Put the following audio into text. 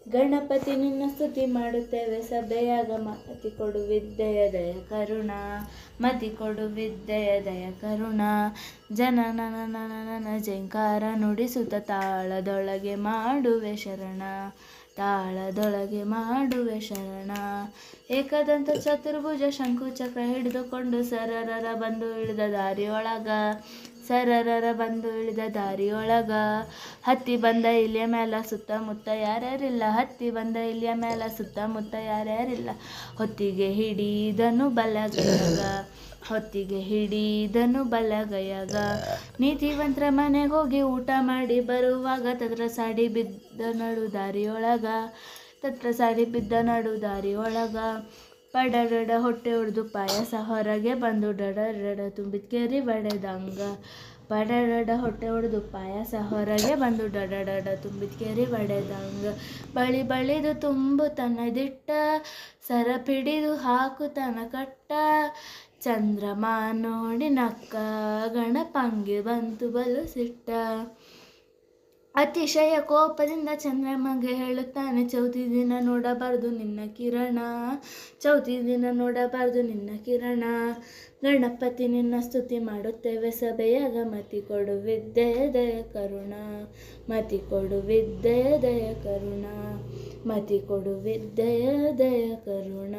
ಗಣಪತಿ ನಿನ್ನ ಸ್ತುತಿ ಮಾಡುತ್ತೇವೆ ಸಭೆಯಾಗ ಮತಿ ಕೊಡು ವಿದ್ಯೆಯ ದಯ ಕರುಣ ಮತಿ ಕೊಡು ವಿದ್ಯೆಯ ದಯ ಕರುಣ ಜನನ ಜಂಕಾರ ನುಡಿಸುತ್ತ ತಾಳದೊಳಗೆ ಮಾಡುವೆ ಶರಣ ತಾಳದೊಳಗೆ ಮಾಡುವೆ ಶರಣ ಏಕದಂತ ಚತುರ್ಭುಜ ಶಂಕು ಚಕ್ರ ಹಿಡಿದುಕೊಂಡು ಸರರರ ಬಂದು ಇಳಿದ ದಾರಿಯೊಳಗ ಸರರರ ಬಂದು ಇಳಿದ ದಾರಿಯೊಳಗ ಹತ್ತಿ ಬಂದ ಇಲ್ಲಿಯ ಮೇಲ ಸುತ್ತಮುತ್ತ ಯಾರ್ಯಾರಿಲ್ಲ ಹತ್ತಿ ಬಂದ ಇಲ್ಲಿಯ ಮೇಲ ಸುತ್ತಮುತ್ತ ಯಾರ್ಯಾರಿಲ್ಲ ಹೊತ್ತಿಗೆ ಹಿಡಿದನು ಬಲಗೈಯಾಗ ಹೊತ್ತಿಗೆ ಹಿಡಿದನು ಬಲಗೈಯಾಗ ನೀತಿವಂತರ ಮನೆಗೆ ಹೋಗಿ ಊಟ ಮಾಡಿ ಬರುವಾಗ ತತ್ರ ಸಾಡಿ ಬಿದ್ದ ನಡು ದಾರಿಯೊಳಗ ತತ್ರ ಸಾಡಿ ಬಿದ್ದ ನಡು ದಾರಿಯೊಳಗ ಪಡಡಡ ಹೊಟ್ಟೆ ಹೊಡೆದು ಪಾಯಸ ಹೊರಗೆ ಬಂದು ಡಡ ತುಂಬಿದ ಕೆರಿ ಬಡೆದಂಗ ಪಡಡಡ ಹೊಟ್ಟೆ ಹೊಡೆದು ಪಾಯಸ ಹೊರಗೆ ಬಂದು ಡಡ ತುಂಬಿದ ಕೆರಿ ಬಡೆದಂಗ ಬಳಿದು ತುಂಬು ತನ್ನದಿಟ್ಟ ಸರ ಪಿಡಿದು ಹಾಕು ತನ ಕಟ್ಟ ಚಂದ್ರಮ ನೋಡಿ ನಕ್ಕ ಗಣಪಂಗೆ ಬಂತು ಬಲು ಸಿಟ್ಟ ಅತಿಶಯ ಕೋಪದಿಂದ ಚಂದ್ರಮಗೆ ಹೇಳುತ್ತಾನೆ ಚೌತಿ ದಿನ ನೋಡಬಾರ್ದು ನಿನ್ನ ಕಿರಣ ಚೌತಿ ದಿನ ನೋಡಬಾರ್ದು ನಿನ್ನ ಕಿರಣ ಗಣಪತಿ ನಿನ್ನ ಸ್ತುತಿ ಮಾಡುತ್ತೇವೆ ಸಭೆಯಾಗ ಮತಿ ಕೊಡು ವಿದ್ಯೆಯ ದಯ ಕರುಣ ಮತಿ ಕೊಡು ವಿದ್ಯೆಯ ದಯ ಕರುಣ ಮತಿ ಕೊಡು ವಿದ್ಯೆಯ ದಯ ಕರುಣ